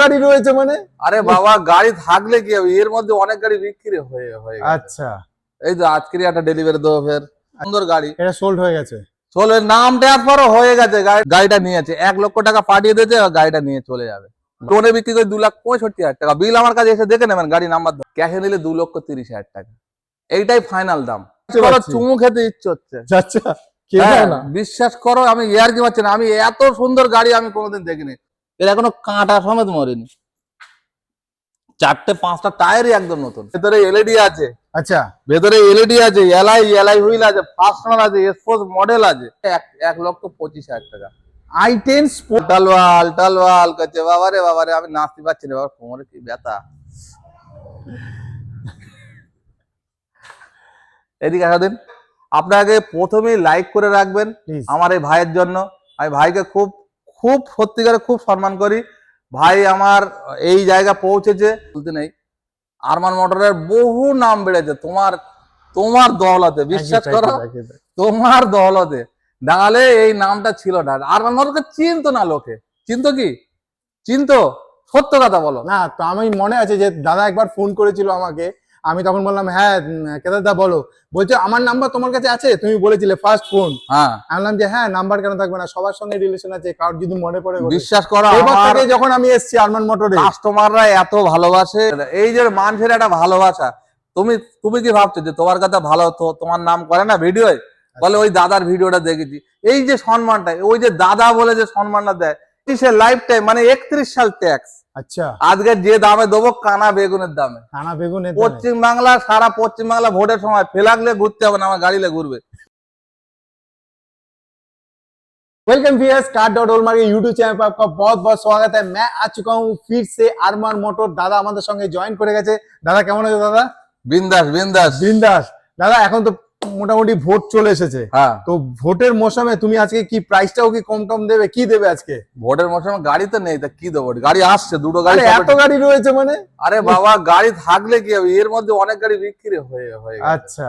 গাড়ি রয়েছে মানে? আরে বাবা গাড়ি থাকলে কি হবে, এর মধ্যে অনেক গাড়ি বিক্রি হয়ে গেছে। আচ্ছা, এই তো আজকেরই একটা ডেলিভারি দেবো ফের, সুন্দর গাড়ি, এটা সোল্ড হয়ে গেছে। চলে নাম ট্রান্সফারও হয়ে গেছে, গাড়িটা নিয়েছে 1 লক্ষ টাকা পাঠিয়ে দিয়েছে, গাড়িটা নিয়ে চলে যাবে। লোনে বিক্রি করে 2,65,000 টাকা, বিল আমার কাছে এসে দেখে নেবেন, গাড়ি নাম্বার ক্যাশে নিলে 2,30,000 টাকা, এইটাই ফাইনাল দাম। চুমু খেতে ইচ্ছে হচ্ছে। আচ্ছা, বিশ্বাস করো আমি ইয়ার কি পাচ্ছি না, আমি এত সুন্দর গাড়ি আমি কোনোদিন দেখিনি, এর এখনো কাঁটা সমেত মরেনি, 4টে 5টা টায়ারই একদম নতুন, ভেতরে এলইডি আছে। আচ্ছা, ভেতরে এলইডি আছে, এলআই হুইল আছে, ফার্স্ট ওনার আছে, স্পোর্টস মডেল আছে, 1,25,000 টাকা। i10 টালওয়াল করছে, বাবারে আমি নাচতে পারছি না, বাবা কোমরে কি ব্যথা। এদিকে আসেন, আপনাকে প্রথমেই লাইক করে রাখবেন আমার এই ভাইয়ের জন্য। আমি ভাইকে খুব খুব সত্যিকারে খুব সম্মান করি। ভাই আমার এই জায়গা পৌঁছেছে বলতে নেই, আরমান মোটরের বহু নাম বেড়েছে তোমার দৌলতে, বিশ্বাস করো তোমার দৌলতে, নাহলে এই নামটা ছিল না। আরমান মোটরকে চিনতো না লোকে, চিনতো কি চিনতো, সত্য কথা বলো না? তো আমি মনে আছে যে দাদা একবার ফোন করেছিল আমাকে, আমি তখন বললাম হ্যাঁ কেদারদা বলো, বলছে আমার নাম্বার তোমার কাছে আছে, তুমি বলেছিলে ফার্স্ট ফোন। হ্যাঁ, আমি বললাম যে হ্যাঁ নাম্বার কেন থাকবে না, সবার সঙ্গে রিলেশন আছে, কারোর যদি মনে পড়ে। বিশ্বাস করো এবার থেকে যখন আমি এসেছি আরমান মোটরে, কাস্টমাররা এত ভালোবাসে, এই যে মানুষের একটা ভালোবাসা। তুমি কি ভাবছো যে তোমার কথা ভালো, তো তোমার নাম করে না ভিডিওয়, বলে ওই দাদার ভিডিওটা দেখেছি, এই যে সম্মানটা, ওই যে দাদা বলে যে সম্মানটা দেয়, সে লাইফ টাইম মানে 31 সাল ট্যাক্স। আচ্ছা, আজকে যে দামে দেবো কানা বেগুনের দামে, কানা বেগুনের পশ্চিম বাংলা, সারা পশ্চিম বাংলা ভোটের সময় ফেলাগলে ঘুরতে হবে না, আমার গাড়িলে ঘুরবে। वेलकम व्यूअर्स, कार.ओल यूट्यूब चैनल पर आपका बहुत बहुत स्वागत है। मैं आ चुका हूँ फिर से আরমান মোটর। দাদা আমাদের সঙ্গে জয়েন করে গেছে। দাদা কেমন আছো দাদা? বিন্দাস বিন্দাস বিন্দাস। দাদা এখন তো মোটামুটি ভোট চলে এসেছে, তো ভোটের মৌসুমে তুমি আজকে কি প্রাইসটাও কি কম টম দেবে, কি দেবে আজকে? ভোটের মৌসুমে গাড়ি তো নেই, তা কি দেবো, গাড়ি আসছে, দুটো গাড়ি, এত গাড়ি রয়েছে মানে? আরে বাবা গাড়ি থাকলে কি হবে, এর মধ্যে অনেক গাড়ি বিক্রি হয়ে গেছে। আচ্ছা,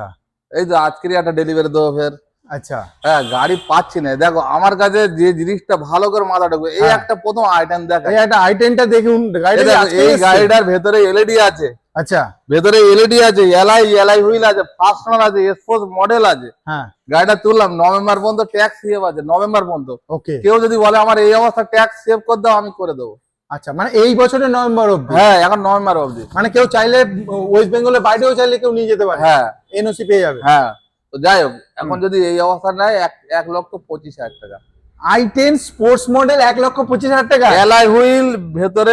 এই তো আজকেরই একটা ডেলিভারি দেবো ফের। আচ্ছা, হ্যাঁ গাড়ি পাচ্ছি না, দেখো আমার কাছে যে জিনিসটা ভালো করে মাথা ঢুকবে, এই একটা প্রথম আইটেম দেখো, এই একটা আইটেমটা দেখুন, এই গাড়িটার ভেতরে এলইডি আছে। আচ্ছা, ভেতরে এলইডি আছে, এলআই হুইল আছে, ফার্স্ট ওনার আছে, স্পোর্টস মডেল আছে। হ্যাঁ, গাড়িটা তুললাম, নভেম্বর পর্যন্ত ট্যাক্স সেভ আছে, নভেম্বর পর্যন্ত। ওকে, কেউ যদি বলে আমার এই অবস্থা ট্যাক্স সেভ করে দাও, আমি করে দেবো। আচ্ছা, মানে এই বছরের নভেম্বর অবধি? হ্যাঁ, এখন নভেম্বর অবধি, মানে কেউ চাইলে ওয়েস্ট বেঙ্গলের বাইরেও চাইলে কেউ নিয়ে যেতে পারে। হ্যাঁ, এনওসি পেয়ে যাবে। হ্যাঁ, তো যাই হোক, এখন যদি এই অবস্থা নেয় 1,25,000 টাকা। i10 স্পোর্টস মডেল 1,25,000 টাকা, এলআই হুইল, ভেতরে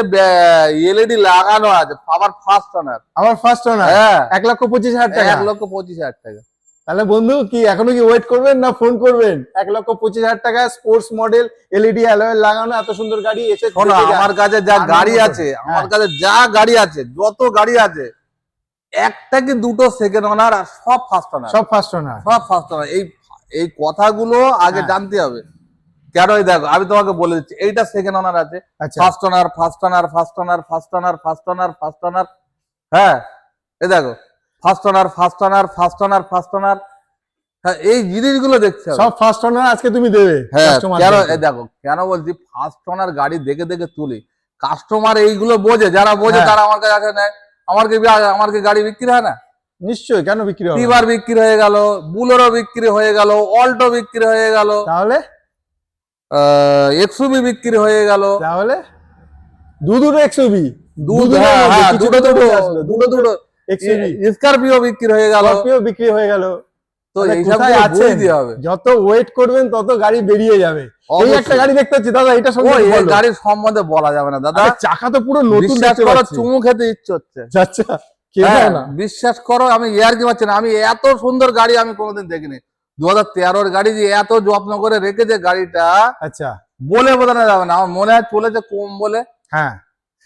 এলইডি লাগানো আছে, আবার ফার্স্ট ওনার, আবার ফার্স্ট ওনার। হ্যাঁ, 1,25,000 টাকা, 1,25,000 টাকা। তাহলে বন্ধু কি এখনো কি ওয়েট করবেন না ফোন করবেন? 1,25,000 টাকা স্পোর্টস মডেল, এলইডি অ্যালয় লাগানো এত সুন্দর গাড়ি এসে শোনো, আমার কাছে যা গাড়ি আছে, আমার কাছে যা গাড়ি আছে, যত গাড়ি আছে, একটা কি দুটো সেকেন্ড ওনার, আর সব ফার্স্ট ওনার, সব ফার্স্ট ওনার, সব ফার্স্ট ওনার। এই কথাগুলো আগে জানতে হবে, কেন দেখো আমি তোমাকে বলে দিচ্ছি, এইটা সেকেন্ড ওনার আছে, first owner, first owner, first owner, first owner, first owner, first ওনার, হ্যাঁ, এই দেখো first owner, first owner, first owner, first ওনার, হ্যাঁ, এই জিনিসগুলো দেখতে হবে, সব ফার্স্ট ওনার আজকে তুমি দেবে। হ্যাঁ, কেন দেখো, কেন বলছি ফার্স্ট ওনার গাড়ি দেখে দেখে তুলি, কাস্টমার এইগুলো বোঝে, যারা বোঝে তারা আমার কাছে আসে নেয়। আমার কি গাড়ি বিক্রি হয় না? নিশ্চয়ই, কেন বিক্রি হবে? টিভার বিক্রি হয়ে গেল, বুলেরো বিক্রি হয়ে গেল, অল্টো বিক্রি হয়ে গেল, তাহলে এক্সইউভি বিক্রি হয়ে গেল, তাহলে দুটো এক্সইউভি, দুটো স্করপিও বিক্রি হয়ে গেল, স্করপিও বিক্রি হয়ে গেল। তো এইসব আছে, যত ওয়েট করবেন তত গাড়ি বেরিয়ে যাবে। এই একটা গাড়ি দেখতে পাচ্ছি দাদা, এটা এই গাড়ির সম্বন্ধে বলা যাবে না দাদা, চাকা তো পুরো নতুন, বিশ্বাস করো চুমু খেতে ইচ্ছে হচ্ছে। আচ্ছা, বিশ্বাস করো আমি ইয়ার কি পাচ্ছি না, আমি এত সুন্দর গাড়ি আমি কোনোদিন দেখিনি। 2013-র গাড়ি যে এত যত্ন করে রেখেছে গাড়িটা, আচ্ছা, বলে বোঝানো যাবে না। আমার মনে হয় চলেছে কম বলে, হ্যাঁ,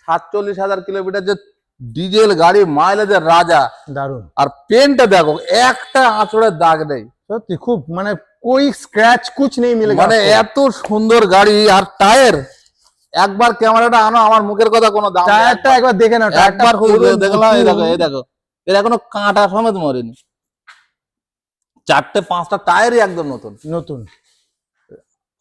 47,000 কিলোমিটার, যে ডিজেল গাড়ি, মাইলেজের রাজা, দারুন। আর পেনটা দেখো, একটা আঁচড়ের দাগ নেই, সত্যি খুব, মানে কোই স্ক্র্যাচ কুছ নেই মিলে, মানে এত সুন্দর গাড়ি। আর টায়ার, একবার ক্যামেরাটা আনো, আমার মুখের কথা কোনো দাম, টায়ারটা একবার দেখে নাও, একবার দেখলাম, এই দেখো এর এখনো কাঁটা সমেত মরেনি, 4টে 5টা টায়ারই একদম নতুন নতুন।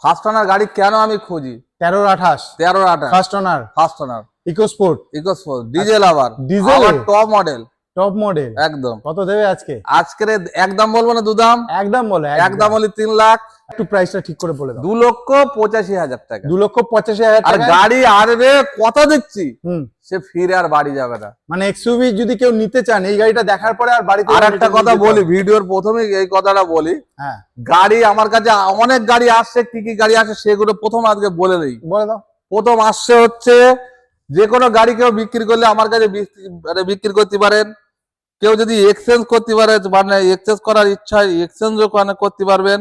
ফার্স্ট ওনার গাড়ি কেন আমি খুঁজি? 13-28 13-28 first owner, first owner, EcoSport EcoSport diesel আবার diesel top model top model একদম। কত দেবে আজকে? আজকের একদম বলবো না দুদাম, একদম বলে একদম হলে 3 লাখ। একটু প্রাইসটা ঠিক করে বলে দাও। 2,85,000 টাকা। 2,85,000 আর টাকা। গাড়ি আরবে কত দিচ্ছি, হুম, সে ফিরে আর বাড়ি যাবে না। মানে এক্সইউভি যদি কেউ নিতে চান এই গাড়িটা দেখার পরে আর বাড়িতে আর একটা কথা বলি, ভিডিওর প্রথমে এই কথাটা বলি, হ্যাঁ গাড়ি আমার কাছে অনেক গাড়ি আসছে, কি কি গাড়ি আসে সেগুলো প্রথম আজকে বলে দিই। বলে দাও। প্রথম আসছে হচ্ছে যে কোনো গাড়ি কেউ বিক্রি করলে আমার কাছে বিক্রি করতে পারেন। কেউ যদি এক্সচেঞ্জ করতে পারে, মানে এক্সচেঞ্জ করার ইচ্ছা এক্সচেঞ্জও করতে পারবেন।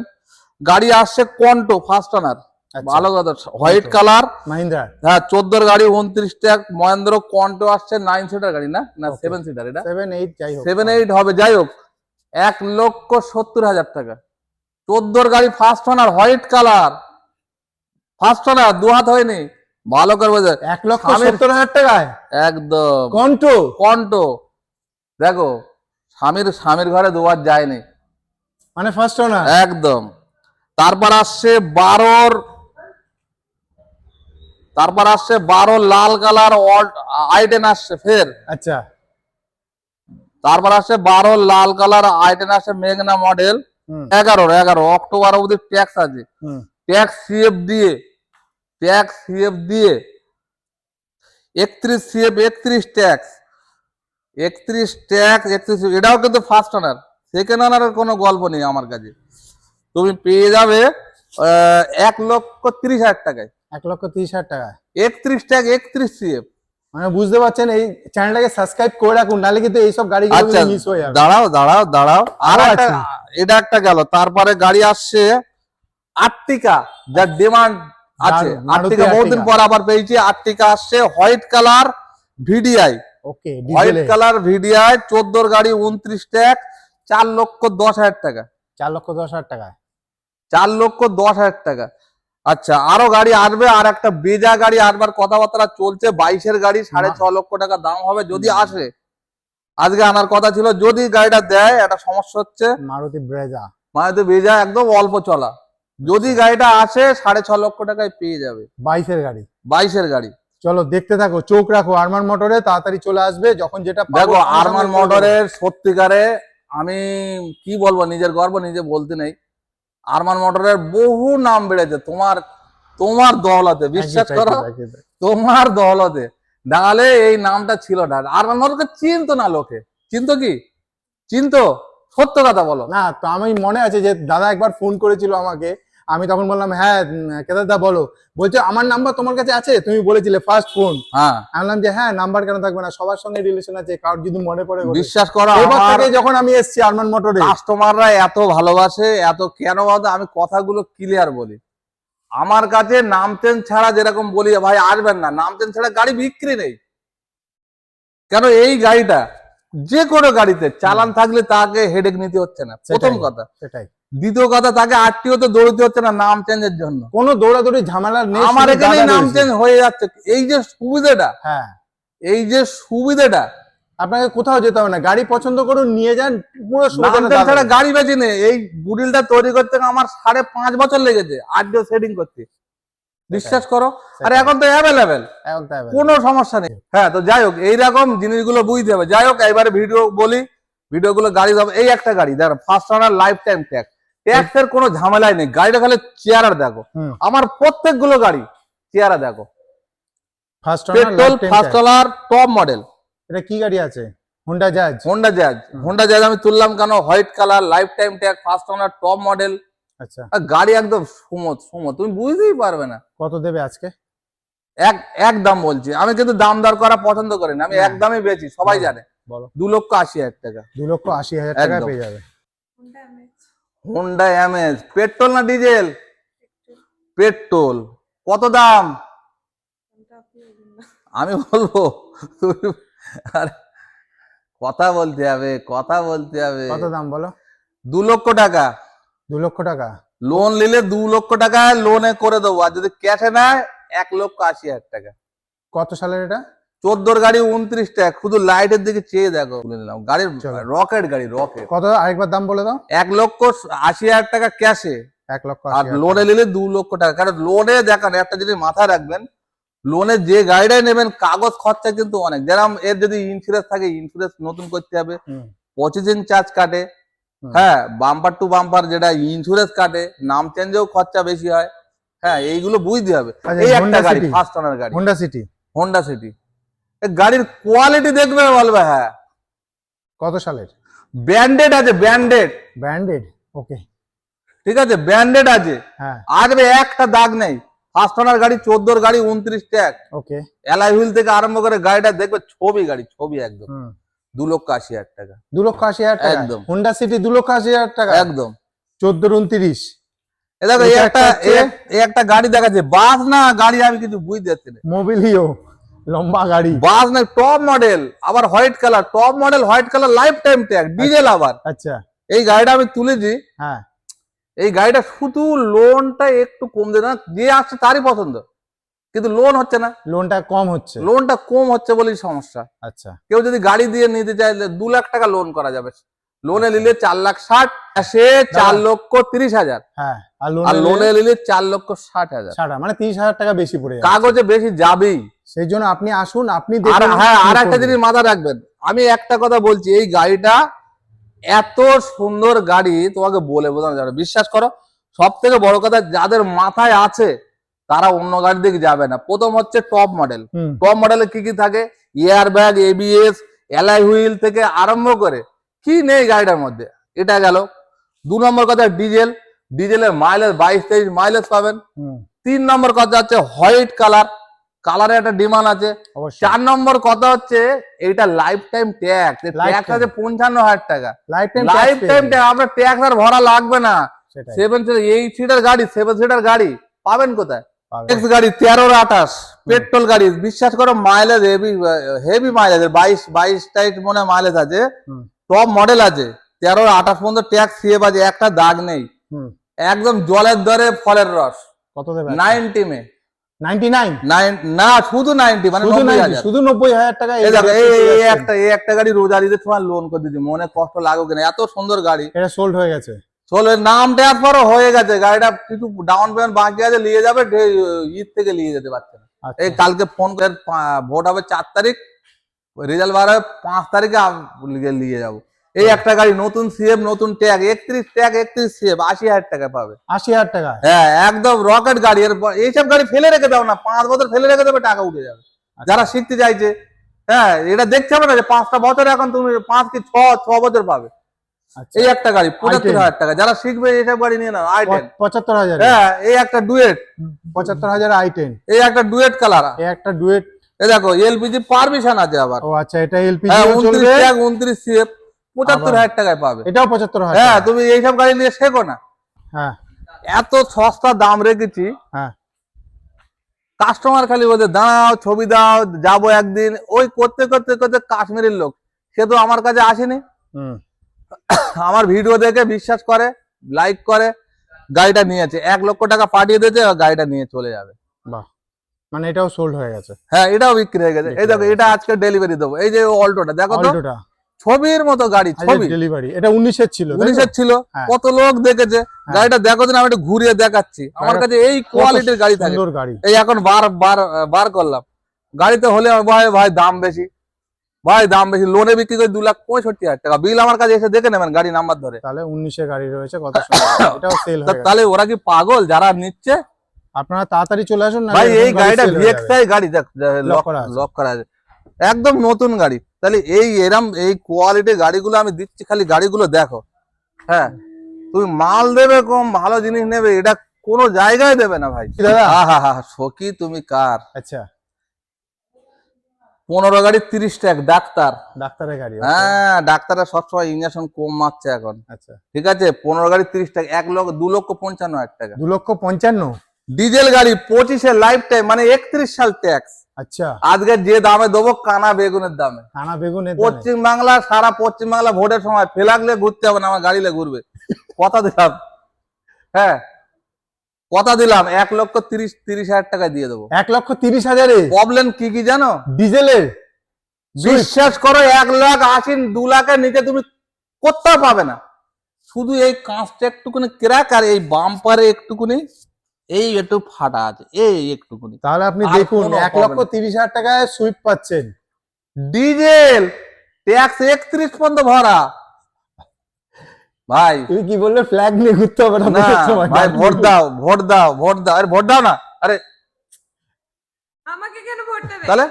গাড়ি আসছে কন্টো ফার্স্ট ওনার, ভালো কথা, হোয়াইট কালার মাহিন্দ্রা, হ্যাঁ 14 গাড়ি 29 ট্যাগ মহেন্দ্র কন্টো আসছে 9 সিটার গাড়ি, না না 7 সিটার, এটা 7-8 যাই হোক 7-8 হবে, যাই হোক 1,70,000 টাকা। 14 গাড়ি first owner white colour, first owner, দু হাত হয়নি, ভালো করে বোঝা। 1,70,000 টাকায় একদম কন্টো। কন্টো দেখো, স্বামীর ঘরে দুবার যায়নি, মানে ফার্স্ট ওনার একদম। তারপর আসছে 12 লাল কালার আইটেন আসছে ফের। আচ্ছা, তারপর আসছে 12 লাল কালার আইটেন আসছে মেঘনা মডেল। 11 অক্টোবর অবধি ট্যাক্স আছে, ট্যাক্স সিএফ দিয়ে 31 সিএফ 31 ট্যাক্স 31 এটাও কিন্তু ফার্স্ট ওনার, সেকেন্ড ওনারের কোনো গল্প নেই আমার কাছে। তুমি পেয়ে যাবে 1,30,000 টাকায়, 1,30,000 টাকা 31 ট্যাগ 31 সিএফ। মানে বুঝতে পারছেন, এই চ্যানেলটাকে সাবস্ক্রাইব করে রাখুন, নাহলে কিন্তু এইসব গাড়ি আচ্ছা মিস হয়ে যাবে। দাঁড়াও আরো একটা, আছে। এটা একটা গেল। তারপরে গাড়ি আসছে আর্টিকা, যার ডিমান্ড আছে। আর্টিকা বহুদিন পর আবার পেয়েছি। আর্টিকা আসছে হোয়াইট কালার ভিডিআই, ওকে হোয়াইট কালার ভিডিআই 14 গাড়ি 29 ট্যাগ 4,10,000 টাকা, 4,10,000 টাকা 4,10,000 টাকা। আচ্ছা আরো গাড়ি আসবে, আর একটা বেজা গাড়ি আসবার কথাবার্তা চলছে, 22-এর গাড়ি 6.5 লক্ষ টাকা দাম হবে যদি আসে। আজকে আনার কথা ছিল, যদি গাড়িটা দেয়, একটা সমস্যা হচ্ছে মারুতি ব্রেজা, মারুতি বেজা একদম অল্প চলা, যদি গাড়িটা আসে 6.5 লক্ষ টাকায় পেয়ে যাবে। 22-এর গাড়ি, 22-এর গাড়ি। চলো দেখতে থাকো, চোখ রাখো আরমান মোটরে, তাড়াতাড়ি চলে আসবে যখন যেটা পাবো। দেখো আরমান মোটরের সত্যিকারে আমি কি বলবো, নিজের গর্ব নিজে বলতে নেই। আরমান মোটরের বহু নাম বেড়েছে তোমার দৌলতে, বিশ্বাস করো, তোমার দৌলতে, নাহলে এই নামটা ছিল না। আরমান মোটরকে চিনতো না লোকে, চিনতো কি চিনতো, সত্য কথা বলো না। তো আমি মনে আছে যে দাদা একবার ফোন করেছিল আমাকে, আমি তখন বললাম হ্যাঁ কেদারদা বলো, বলছে আমার নাম্বার তোমার কাছে আছে, তুমি বলেছিলে ফার্স্ট ফোন। হ্যাঁ আমি বললাম যে হ্যাঁ নাম্বার কেন থাকবে না, সবার সঙ্গে রিলেশন আছে, কারোর যদি মনে পড়ে। বিশ্বাস করো, এবার থেকে যখন আমি এসেছি আরমান মোটরে, কাস্টমাররা এত ভালোবাসে, এত কেন বলতো, আমি কথাগুলো ক্লিয়ার বলি। আমার কাছে নাম চেঞ্জ ছাড়া, যেরকম বলি ভাই আসবেন না, নাম চেঞ্জ ছাড়া গাড়ি বিক্রি নেই। কেন, এই গাড়িটা যে কোনো গাড়িতে চালান থাকলে তাকে হেডেক নিতে হচ্ছে না, প্রথম কথা। সেটাই। দ্বিতীয় কথা, তাকে আরটিওতে দৌড়তে হচ্ছে না নাম চেঞ্জের জন্য, কোনো দৌড়াদৌড়ি ঝামেলা নেই, আমার এখানে নাম চেঞ্জ হয়ে যাচ্ছে। এই যে সুবিধাটা, হ্যাঁ এই যে সুবিধাটা, আপনাকে কোথাও যেতে হবে না, গাড়ি পছন্দ করুন নিয়ে যান, পুরো নাম চেঞ্জ ছাড়া গাড়ি বেচি নেই। এই বুডিলটা তৈরি করতে আমার 5.5 বছর লেগেছে, আরটিও সেটিং করতে, বিশ্বাস করো। আর এখন তো অ্যাভেলেবেল, কোনো সমস্যা নেই। হ্যাঁ, তো যাই হোক এইরকম জিনিসগুলো বুঝতে হবে। যাই হোক এবারে ভিডিও বলি, ভিডিওগুলো গাড়ি হবে। এই একটা গাড়ি দেখো, first owner life time tax, ট্যাক্সের কোনো ঝামেলাই নেই। গাড়িটা খালি চেহারা দেখো, আমার প্রত্যেকগুলো গাড়ি চেহারা দেখো, petrol first owner top model. এটা কি গাড়ি আছে? হোন্ডা জাজ। হোন্ডা জাজ আমি তুললাম কেন, white colour, life time tax, first owner top model. আচ্ছা, গাড়ি একদম সুমত, তুমি বুঝতেই পারবে না। কত দেবে আজকে? এক দাম বলছি আমি, কিন্তু দাম দর করা পছন্দ করি না আমি, এক দামে বেচি, সবাই জানে। বলো। 2,80,000 টাকা, 2,80,000 টাকা পেয়ে যাবে। হোন্ডা এমএজ। পেট্রোল না ডিজেল? পেট্রোল। কত দাম আমি বলবো? আরে কথা বলতে হবে। কত দাম বলো? 2 লক্ষ টাকা। 2 লক্ষ টাকা লোন নিলে 2 লক্ষ টাকা লোনে করে দেবো, আর যদি ক্যাশে নেয় 1,80,000 টাকা। কত সালের এটা? 14 গাড়ি 29 টাকা, শুধু লাইটের দিকে চেয়ে দেখো। গাড়ির রকেট গাড়ি, রকেট। কত আরেকবার দাম বলে দাও? 1,80,000 টাকা ক্যাশে, 1,80,000। আর লোনে নিলে 2 লক্ষ টাকা। কারণ লোনে দেখান একটা জিনিস মাথায় রাখবেন, লোনে যে গাড়িটাই নেবেন কাগজ খরচা কিন্তু অনেক, যেরকম এর যদি ইন্স্যুরেন্স থাকে ইন্স্যুরেন্স নতুন করতে হবে, প্রসেসিং চার্জ কাটে, হ্যাঁ, বাম্পার টু বাম্পার যেটা ইন্স্যুরেন্স কাটে, নাম চেঞ্জেও খরচা বেশি হয়, হ্যাঁ, এইগুলো বুঝতে হবে। এই একটা গাড়ি ফার্স্ট ওনার গাড়ি হোন্ডা সিটি, গাড়ির কোয়ালিটি দেখবে বলবে হ্যাঁ। কত সালের? ব্র্যান্ডেড আছে, ব্র্যান্ডেড, ওকে, ঠিক আছে, ব্র্যান্ডেড আছে, হ্যাঁ, আসবে একটা দাগ নেই। ফার্স্ট ওনার গাড়ি, 14 গাড়ি, 29 ট্যাগ, ওকে, অ্যালয় হুইল থেকে আরম্ভ করে গাড়িটা দেখবে ছবি একদম 2,80,000 টাকা, 2,80,000 টাকা একদম। হোন্ডা সিটি 2,80,000 টাকা একদম 14-29। এ দেখো এই একটা গাড়ি দেখাচ্ছে, বাস না গাড়ি আমি কিছু বুঝতে পারছি না। মোবিলিও, লম্বা গাড়ি, বাস না, টপ মডেল, আবার white colour, top model white colour, life time tag, diesel আবার। আচ্ছা, এই গাড়িটা আমি তুলেছি, হ্যাঁ, এই গাড়িটা শুধু লোনটা একটু কম দেয় না, যে আসছে তারই পছন্দ, কিন্তু লোন হচ্ছে না, লোনটা কম হচ্ছে বলেই সমস্যা। আচ্ছা, কেউ যদি গাড়ি দিয়ে নিতে চাইলে 2 লাখ টাকা লোন করা যাবে, লোনে নিলে 4,60,000, সে 4,30,000, হ্যাঁ, আর লোনে নিলে 4,60,000, মানে 30,000 টাকা বেশি পড়ে যাবে, কাগজে বেশি যাবেই। সেই জন্য আপনি আসুন, আপনি আর দেখুন। হ্যাঁ, আর একটা জিনিস মাথায় রাখবেন, আমি একটা কথা বলছি, এই গাড়িটা এত সুন্দর গাড়ি তোমাকে বলে বোঝানো যাবে, বিশ্বাস করো। সব থেকে বড় কথা, যাদের মাথায় আছে তারা অন্য গাড়ি দিকে যাবে না। প্রথম হচ্ছে টপ মডেল, টপ মডেলে কি কি থাকে, air bag, ABS, alloy wheel থেকে আরম্ভ করে কি নেই গাড়িটার মধ্যে, এটা গেল। 2 নম্বর কথা ডিজেলের মাইলেজ 22-23 মাইলেজ পাবেন। 3 নম্বর কথা হচ্ছে হোয়াইট কালারে একটা ডিমান্ড আছে। 4 নম্বর কথা হচ্ছে এইটা লাইফ টাইম ট্যাক্স আছে 55,000 টাকা, লাইফ টাইম ট্যাক্স, আপনার ট্যাক্স আর ভরা লাগবে না। 7 সিটার গাড়ি, 7 সিটার গাড়ি পাবেন কোথায়? এক্স গাড়ি 13-28 পেট্রোল গাড়ি, বিশ্বাস করো মাইলেজ হেভি মাইলেজ, 22-23 মনে মাইলেজ আছে, টপ মডেল আছে, 13-28 পর্যন্ত ট্যাক্স সেভ আছে, একটা দাগ নেই, একদম জলের দরে ফলের রস। কত দেবে? 90 মে 99 না, শুধু 90, মানে শুধু 90,000 টাকা। এই একটা গাড়ি রোজারিতে তোমার লোন করে দিচ্ছি, মনে কষ্ট লাগুক না, এত সুন্দর গাড়ি, এটা সোল্ড হয়ে গেছে, নাম দেওয়ার পরও হয়ে গেছে, গাড়িটা কিছু ডাউন পেমেন্ট বাকি আছে, নিয়ে যাবে, ঈদ থেকে নিয়ে যেতে পারছে না। এই কালকে ফোন করে, ভোট হবে 4 তারিখ, রেজাল্ট বার হবে 5 তারিখে নিয়ে যাবো। এই একটা গাড়ি নতুন সিএফ, নতুন ট্যাগ, 31 সিএফ, 80,000 টাকা পাবে। 80,000 টাকা, হ্যাঁ, একদম রকেট গাড়ি। এইসব গাড়ি ফেলে রেখে দাও না, 5 বছর ফেলে রেখে দেবে, টাকা উঠে যাবে। যারা শিখতে চাইছে, হ্যাঁ, এটা দেখতে হবে না যে 5টা বছর, এখন তুমি 5 কি 6 বছর পাবে। এই একটা গাড়ি 75,000 টাকা, যারা শিখবে এইসব গাড়ি নিয়ে নাও। i10 75,000, হ্যাঁ, এই একটা ডুয়েট 75,000 i10, এই একটা ডুয়েট কালার, এই একটা ডুয়েট, এই দেখো এলপিজি পারমিশন আছে আবার। ও আচ্ছা, এটা এলপিজি, 29 সিএফ, 75,000 টাকায় পাবে, এটাও 75,000। হ্যাঁ, তুমি এইসব গাড়ি নিয়ে শেখো না। হ্যাঁ, এত সস্তা দাম রেখেছি, হ্যাঁ, কাস্টমার খালি বলছে দাও, ছবি দাও, যাবো একদিন, ওই করতে করতে করতে কাশ্মীরের লোক, সে তো আমার কাছে আসেনি, আমার ভিডিও দেখে বিশ্বাস করে, লাইক করে, গাড়িটা নিয়েছে, 1 লক্ষ টাকা পাঠিয়ে দিয়েছে, গাড়িটা নিয়ে চলে যাবে। বাহ, মানে এটাও সোল্ড হয়ে গেছে, হ্যাঁ, এটাও বিক্রি হয়ে গেছে। এই দেখো, এটা আজকে ডেলিভারি দেবো, এই যে অল্টোটা দেখো তো, ছবির মতো গাড়ি, ছবি ডেলিভারি, এটা 19-এর ছিল, 19-এর ছিল, কত লোক দেখেছে গাড়িটা, দেখো দিন, আমি একটু ঘুরিয়ে দেখাচ্ছি, আমার কাছে এই কোয়ালিটির গাড়ি থাকে, এই এখন বার করলাম, গাড়িতে হলে ভাই দাম বেশি, লোনে বিক্রি করে 2,65,000 টাকা, বিল আমার কাছে এসে দেখে নেবেন, গাড়ি নাম্বার ধরে, তাহলে 19-এর গাড়ি রয়েছে, কত সুন্দর, এটাও সেল হয়ে গেছে। তাহলে ওরা কি পাগল যারা নিচ্ছে? আপনারা তাড়াতাড়ি চলে আসুন না ভাই, এই গাড়িটা ভিএক্সআই গাড়ি, লক করা আছে, একদম নতুন গাড়ি। তাহলে এই কোয়ালিটির গাড়িগুলো আমি দিচ্ছি, খালি গাড়িগুলো দেখো, হ্যাঁ, তুমি মাল দেবে কম, ভালো জিনিস নেবে, এটা কোনো জায়গায় দেবে না ভাই। দাদা, হা সখী তুমি কার? আচ্ছা, 15 গাড়ি 30 টাকা, ডাক্তারের গাড়ি, হ্যাঁ, ডাক্তাররা সবসময় ইঞ্জেকশন কম মারছে এখন। আচ্ছা, ঠিক আছে, 15 গাড়ি 30 টাকা, 2,55,000 টাকা, 2,55,000। ডিজেল গাড়ি 25-এর লাইফ টাইম, মানে 31 সাল ট্যাক্স। আচ্ছা, আজকে যে দামে দেবো, কানা বেগুনের দামে, পশ্চিম বাংলা, সারা পশ্চিম বাংলা ভোটের সময় ফেলাগলে ঘুরতে হবে না, আমার গাড়িলে ঘুরবে, কথা দিলাম, হ্যাঁ, কথা দিলাম, 1,30,000 টাকা দিয়ে দেবো। 1,30,000? প্রবলেম কি জানো? ডিজেলের, বিশ্বাস করো, 1,80,000 2 লাখের নিচে তুমি কোথাও পাবে না। শুধু এই কাঁচটা একটুকুনি ক্র্যাক, আর এই বাম্পারে একটুকুনি এই একটু ফাটা আছে, এই একটুখানি। তাহলে আপনি আর দেখুন কোনো 1,30,000 টাকায় সুইফট পাচ্ছেন। ডিজেল ট্যাক্স 31 পর্যন্ত ভরা ভাই। তুমি কি বললে, ফ্ল্যাগ নিয়ে ঘুরতে হবে না না ভোটের সময়? ভাই, ভোট দাও ভোট দাও ভোট দাও, আরে ভোট দাও না, আরে আমাকে কেন ভোট দেবে? তাহলে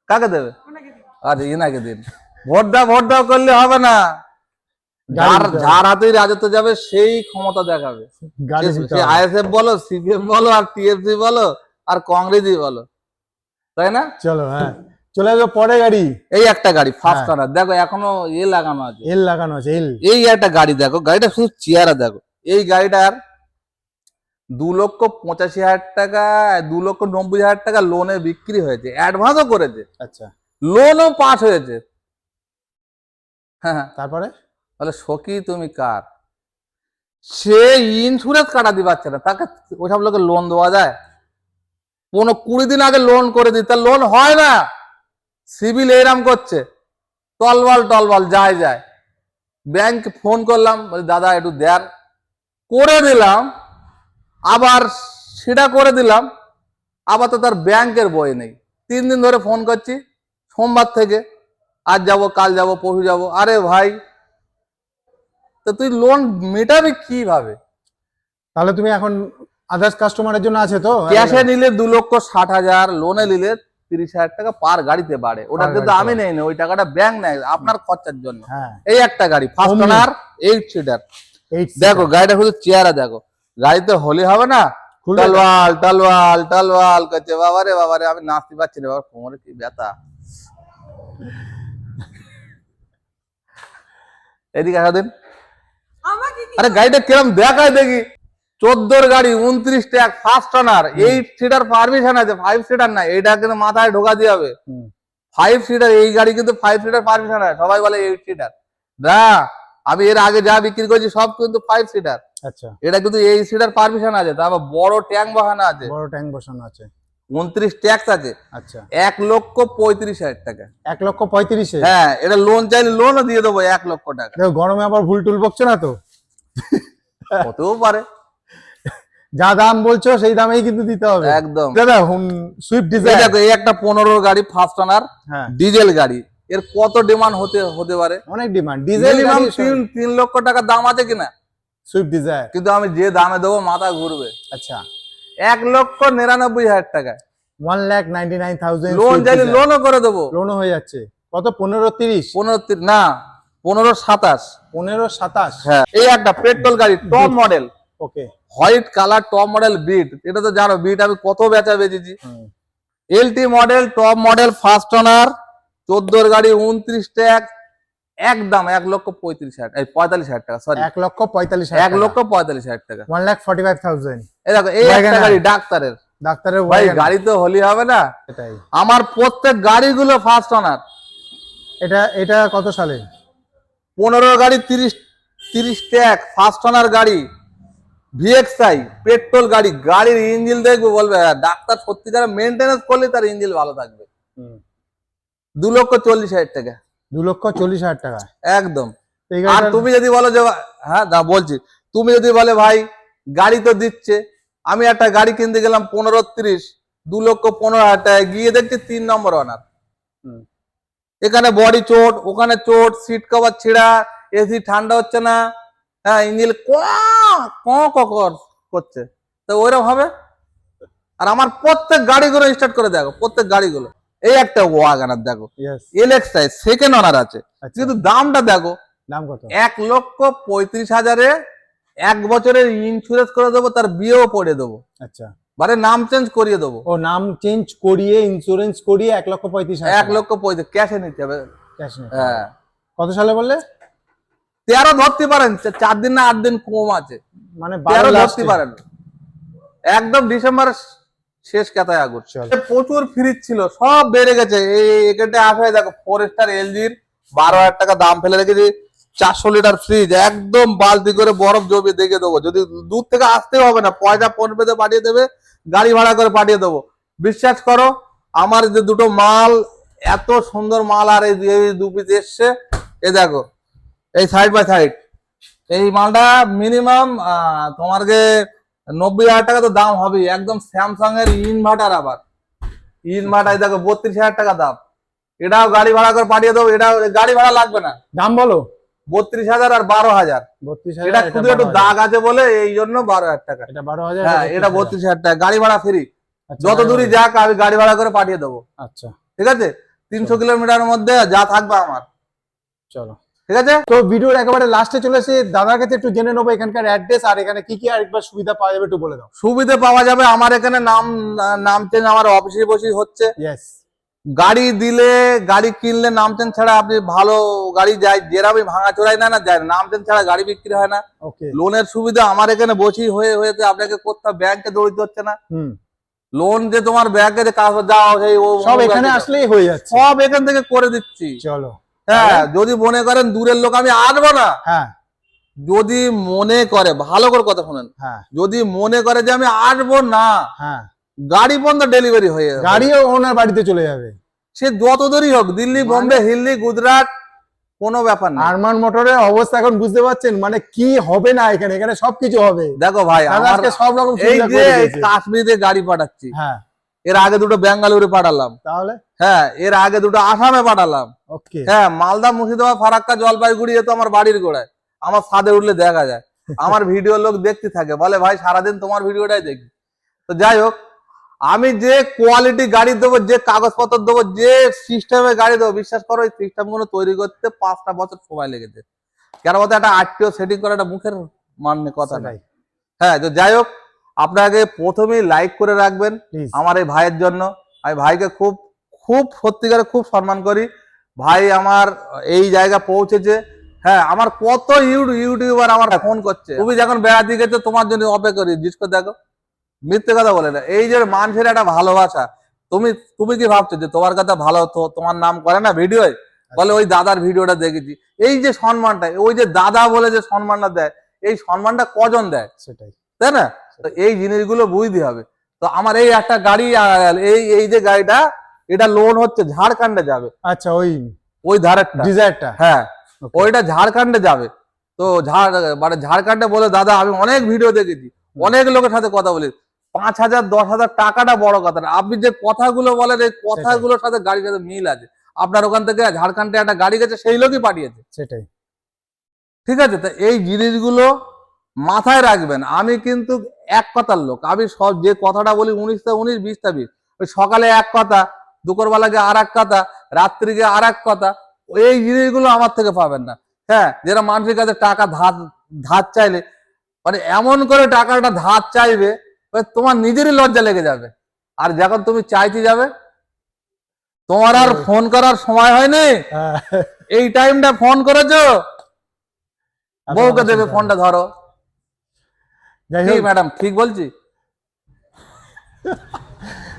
কাকে দেবে? ওনাকে দিন। আরে ইনাকে দিন। ভোট দাও করলে হবে না, গাড়ি দিতে হবে। যার হাতেই রাজত্ব যাবে সেই ক্ষমতা দেখাবে। গাড়ি দিতে সে হবে। আইএসএফ বলো, সিপিএম বলো, আর টিএমসি বলো, আর কংগ্রেসই বলো, তাই না? চলো, হ্যাঁ, চলে আসবো পরে গাড়ি। এই একটা গাড়ি ফার্স্ট হ্যাঁ। কালার দেখো, এখনো লাগানো আছে। এল লাগানো আছে, এল। এই একটা গাড়ি দেখো, গাড়িটা শুধু চেয়ারা দেখো। এই গাড়িটার 2,85,000 টাকা, 2,90,000 টাকা লোনে বিক্রি হয়েছে, অ্যাডভান্সও করেছে, আচ্ছা, লোনও পাস হয়েছে। হ্যাঁ, তারপরে তাহলে সখী তুমি কার? সে ইন্স্যুরেন্স কাটাতে পারছে না, তাকে ওসব লোকে লোন দেওয়া যায়? 20 দিন আগে লোন করে দিই, তার লোন হয় না। সিভিল এরাম করছে, টলবাল যায়। ব্যাংক ফোন করলাম, বলি দাদা একটু দেন, করে দিলাম, আবার সেটা করে দিলাম, আবার তো তার ব্যাংকের বই নেই। 3 দিন ধরে ফোন করছি, সোমবার থেকে, আজ যাব, কাল যাব, পরশু যাব। আরে ভাই, তো তুই লোন মেটাবি কিভাবে? তাহলে তুমি এখন আদার্স কাস্টমারের জন্য আছে তো? ক্যাশে নিলে 2,60,000, লোনে নিলে 30,000 টাকা পার গাড়িতে বাড়ে। ওটা পার কিন্তু গাড়িতে আমি নেই না, ওই টাকাটা ব্যাংক নেয় আপনার খরচার জন্য। হ্যাঁ, এই একটা গাড়ি ফার্স্ট Omni। ওনার 8 সিটার 8 দেখো, গাড়িটা শুধু চেয়ারা দেখো। গাড়িতে হলি হবে না, খুলবে না। টালওয়াল করছে। বাবারে আমি নাচতে পারছি না, বাবা কোমরে কি ব্যথা। এদিকে আসা দিন। আমাকে কি? আরে গাড়িটা কিরম দেখায় দেখি। 14 গাড়ি 29 tag first owner, 8 seater permission আছে, 5 সিটার না। এটা কিন্তু মাথায় ঢোকা দিয়ে হবে। হুম। 5 সিটার এই গাড়ি কিন্তু 5 সিটার পারমিশন আছে, সবাই বলে 8 সিটার না। আমি এর আগে যা বিক্রি করছি সব কিন্তু 5 সিটার, আচ্ছা, এটা কিন্তু 8 সিটার পারমিশন আছে। তারপর বড় ট্যাঙ্ক বসানো আছে, বড় ট্যাঙ্ক বসানো আছে। 29 ট্যাক্স আছে। আচ্ছা, 1,35,000 টাকা। 1,35,000। হ্যাঁ, এটা লোন চাইলে লোনও দিয়ে দেবো 1 লক্ষ টাকা। দেখো, গরমে আবার ভুল টুল বকছে না তো? হতেও পারে, যা দাম বলছো সেই দামেই কিন্তু দিতে হবে একদম। দাদা। সুইফট এই ডিজায়ার, দেখো, এই একটা 15 গাড়ি ফার্স্ট ওনার হ্যাঁ, ডিজেল গাড়ি, এর কত ডিমান্ড হতে পারে? অনেক ডিমান্ড। ডিজেল মিনিমাম 3 লক্ষ টাকা দাম আছে কিনা, সুইফট ডিজায়ার। কিন্তু আমি যে দামে দেবো মাথা ঘুরবে। আচ্ছা, 1,99,000 টাকা 1,99,000 লোন চাইলে লোনও করে দেবো। লোনও হয়ে যাচ্ছে। কত? 15,30? 15 না, 15,27। 15,27। হ্যাঁ, এই একটা পেট্রোল গাড়ি top model, okay. White colour top model beat. এটা তো জানো বিট আমি কত বেচেছি। LT model top model first owner 14 গাড়ি 29 ট্যাগ, একদম 1,35,000 টাকা, সরি 1,45,000। 1,45,000 টাকা। 1,45,000। এই দেখো, এই একটা Wagon গাড়ি R। ডাক্তারের। ডাক্তারের ভাই Wagon R। গাড়ি তো হলি হবে না, এটাই। আমার প্রত্যেক গাড়িগুলো ফার্স্ট ওনার। এটা কত সালে? 15 গাড়ি 30 ট্যাগ ফার্স্ট ওনার গাড়ি, ভিএক্সআই পেট্রোল গাড়ি। গাড়ির ইঞ্জিন দেখবে বলবে হ্যাঁ, ডাক্তার সত্যিকার মেনটেনেন্স করলে তার ইঞ্জিন ভালো থাকবে। 2,40,000 টাকা 2,40,000 টাকা একদম। এই আর গাড়িটার- তুমি যদি বলো যে হ্যাঁ দা বলছি, তুমি যদি বলে ভাই গাড়ি তো দিচ্ছে, আমি একটা গাড়ি কিনতে গেলাম 15-30, 2,15,000 টাকা, গিয়ে দেখছি 3 নম্বর ওনার। হুম। এখানে বডি চোট, ওখানে চোট, সিট কভার ছেঁড়া, এসি ঠান্ডা হচ্ছে না, হ্যাঁ ইঞ্জিন করছে, তো ওইরকম হবে। আর আমার প্রত্যেক গাড়িগুলো স্টার্ট করে দেখো, প্রত্যেক গাড়িগুলো। এই একটা ওয়াগনার দেখো, Yes, এলএক্সআই সেকেন্ড ওনার আছে, আচ্ছা। কিন্তু দামটা দেখো, দাম কত? 1,35,000-এ 1 বছরের ইন্স্যুরেন্স করে দেবো, তার বিয়েও পড়ে দেবো, আচ্ছা, মানে নাম চেঞ্জ করিয়ে দেবো। ও নাম চেঞ্জ করিয়ে ইন্স্যুরেন্স করিয়ে 1,35,000। 1,35,000 ক্যাশে নিতে হবে। ক্যাশ নেই। হ্যাঁ, কত সালে বললে? 13 ধরতে পারেন, 4 দিন না 8 দিন কম আছে, মানে 13 12 ধরতে পারেন। একদম ডিসেম্বর শেষ কেতায় আগুন। চল। প্রচুর ফ্রিজ ছিল, সব বেড়ে গেছে। এই এখানটা আসে দেখো, ফরেস্টার এলজির 12,000 টাকা দাম ফেলে রেখেছি। 400 লিটার ফ্রিজ, একদম বালতি করে বরফ জমিয়ে দেখে দেবো। যদি দূর থেকে আসতে হবে না, পয়সা ফোন পেতে পাঠিয়ে দেবে, গাড়ি ভাড়া করে পাঠিয়ে দেবো। বিশ্বাস করো, আমার যে দুটো মাল, এত সুন্দর মাল, আর এই 2 পিস এসছে। এ দেখো, এই সাইড বাই সাইড এই মালটা মিনিমাম তোমাকে 90,000 টাকা তো দাম হবে, একদম স্যামসাং এর ইনভার্টার। আবার ইনভার্টার দেখো 32,000 টাকা দাম। এটাও গাড়ি ভাড়া করে পাঠিয়ে দেবো, এটাও গাড়ি ভাড়া লাগবে না। দাম বলো। 32,000 আর 12,000। 32,000 এটা শুধু একটু দাগ আছে বলে এই জন্য 12,000 টাকা। এটা 12,000। হ্যাঁ, এটা 32,000 টাকা, গাড়ি ভাড়া ফ্রি। আচ্ছা, যত দূরই যাক আমি গাড়ি ভাড়া করে পাঠিয়ে দেবো। আচ্ছা ঠিক আছে, 300 কিলোমিটারের মধ্যে যা থাকবে আমার। চলো ঠিক আছে, তো ভিডিওর একেবারে লাস্টে চলে এসে দাদার কাছে একটু জেনে নেবো এখানকার অ্যাড্রেস আর এখানে কি কি আরেকবার সুবিধা পাওয়া যাবে একটু বলে দাও। সুবিধা পাওয়া যাবে আমার এখানে নাম চেঞ্জ আমার অফিসে বসেই হচ্ছে। ইয়েস। গাড়ি দিলে, গাড়ি কিনলে নাম চেঞ্জ ছাড়া আপনি ভালো গাড়ি যায়, যেরামই ভাঙা চোরাই না যায়, নাম চেঞ্জ ছাড়া গাড়ি বিক্রি হয় না। ওকে। লোনের সুবিধা আমার এখানে বসেই হয়েছে, আপনাকে করতে ব্যাংকে দৌড়িতে হচ্ছে না। লোন যে তোমার ব্যাংকে যে কাজ যাও সেই সব এখানে আসলেই হয়ে যাচ্ছে, সব এখান থেকে করে দিচ্ছি। চলো। হ্যাঁ, যদি মনে করেন দূরের লোক আমি আসবো না, হ্যাঁ যদি মনে করে, ভালো করে কথা শুনেন, হ্যাঁ যদি মনে করে যে আমি আসবো না, হ্যাঁ, গাড়ি পর্যন্ত ডেলিভারি হয়ে যাবে, গাড়িও ওনার বাড়িতে চলে যাবে। সে যত দূরই হোক, দিল্লি, বোম্বে, হিল্লি, গুজরাট, কোনো ব্যাপার না। আরমান মোটরের অবস্থা এখন বুঝতে পারছেন, মানে কি হবে না এখানে, এখানে সবকিছু হবে। দেখো ভাই, দাদা আজকে সব রকম এই সুবিধা যে করে দিয়েছে। কাশ্মীরে গাড়ি পাঠাচ্ছি, হ্যাঁ, এর আগে দুটো বেঙ্গালুরু পাঠালাম, তাহলে হ্যাঁ, এর আগে দুটো আসামে পাঠালাম, ওকে। হ্যাঁ, মালদা, মুর্শিদাবাদ, ফারাক্কা, জলপাইগুড়ি, এ তো আমার বাড়ির গোড়ায়, আমার ছাদে উঠলে দেখা যায়। আমার ভিডিও লোক দেখতে থাকে, বলে ভাই সারাদিন তোমার ভিডিওটাই দেখি। তো যাই হোক, আমি যে কোয়ালিটি গাড়ি দেবো, যে কাগজপত্র দেবো, যে সিস্টেমে গাড়ি দেবো, বিশ্বাস করো এই সিস্টেম গুলো তৈরি করতে 5টা বছর সময় লেগেছে। কেন বলতে, একটা আরটিও সেটিং করা একটা মুখের মানে কথা নাই। হ্যাঁ, তো যাই হোক, আপনাকে প্রথমেই লাইক করে রাখবেন আমার এই ভাইয়ের জন্য। আমি ভাইকে খুব খুব সত্যিকারে খুব সম্মান করি। ভাই আমার এই জায়গা পৌঁছেছে। হ্যাঁ, আমার কত ইউটিউবার আমার ফোন করছে, তুমি যখন বেড়াতে গেছো তোমার জন্য অপেক্ষা করি, জিজ্ঞেস দেখো, মিথ্যে কথা বলে না। এই যে মানুষের একটা ভালোবাসা, তুমি কি ভাবছো যে তোমার কথা ভালো, তো তোমার নাম করে না ভিডিওয়, বলে ওই দাদার ভিডিওটা দেখেছি। এই যে সম্মানটা, ওই যে দাদা বলে যে সম্মানটা দেয়, এই সম্মানটা কজন দেয়, সেটাই, তাই না? তো এই জিনিসগুলো বুঝতে হবে। তো আমার এই একটা গাড়ি, এই যে গাড়িটা, এটা লোন হচ্ছে, ঝাড়খণ্ডে যাবে। আচ্ছা, ওই ধারেরটা, ডিজায়ারটা, হ্যাঁ, ওইটা ঝাড়খণ্ডে যাবে। তো মানে ঝাড়খণ্ডে বলে দাদা আমি অনেক ভিডিও দেখেছি, অনেক লোকের সাথে কথা বলি, 5,000 10,000 টাকাটা বড় কথা না, আপনি যে কথাগুলো বলেন এই কথাগুলোর সাথে গাড়ির সাথে মিল আছে। আপনার ওখান থেকে ঝাড়খণ্ডে একটা গাড়ি গেছে, সেই লোকই পাঠিয়েছে। সেটাই, ঠিক আছে, তো এই জিনিসগুলো মাথায় রাখবেন। আমি কিন্তু এক কথার লোক, আমি সব যে কথাটা বলি 19টা 19 20টা 20, ওই সকালে এক কথা, দুপুরবেলাকে আর এক কথা, রাত্রিকে আর এক কথা, এই জিনিসগুলো আমার থেকে পাবেন না। হ্যাঁ, যারা মানুষের কাছে টাকা ধার চাইলে, মানে এমন করে টাকাটা ধার চাইবে তোমার নিজেরই লজ্জা লেগে যাবে। আর যখন তুমি চাইতে যাবে, তোমার আর ফোন করার সময় হয়নি, এই টাইমটা ফোন করেছো, বউকে দেবে ফোনটা ধরো। ম্যাডাম ঠিক বলছি?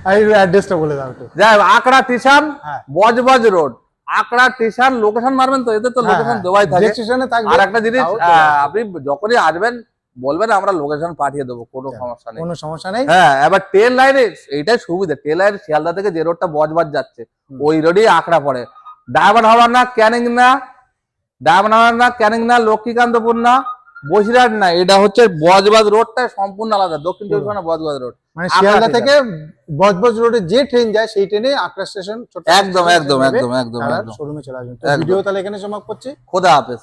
অ্যাড্রেসটা বলে দাও একটু। যাই, Akra station, Budge Budge road, Akra station. Location মারবেন তো, এতে তো লোকেশন দেওয়াই থাকে। আর একটা জিনিস, আপনি যখনই আসবেন বলবেন, আমরা লোকেশন পাঠিয়ে দেবো, কোনো সমস্যা নেই, কোনো সমস্যা নেই। হ্যাঁ, এবার ট্রেন লাইনে এইটাই সুবিধা, ট্রেন লাইন শিয়ালদা থেকে যে রোডটা বজবজ যাচ্ছে, ওই রোডই আকড়া পড়ে। ডায়মন্ড হারবার না, ক্যানিং না, ডায়মন্ড হারবার না, ক্যানিং না, লক্ষ্মীকান্তপুর না, বসিরহাট না, এটা হচ্ছে বজবজ রোডটা সম্পূর্ণ আলাদা, দক্ষিণ চব্বিশ পরগনা বজবজ রোড। মানে শিয়ালদা থেকে বজবজ রোডে যে ট্রেন যায় সেই ট্রেনে আকড়া স্টেশন, একদম একদম একদম একদম শোরুমে চলে আসবেন। ভিডিও তাহলে এখানে সমাপ্ত করছি। খোদা হাফেজ।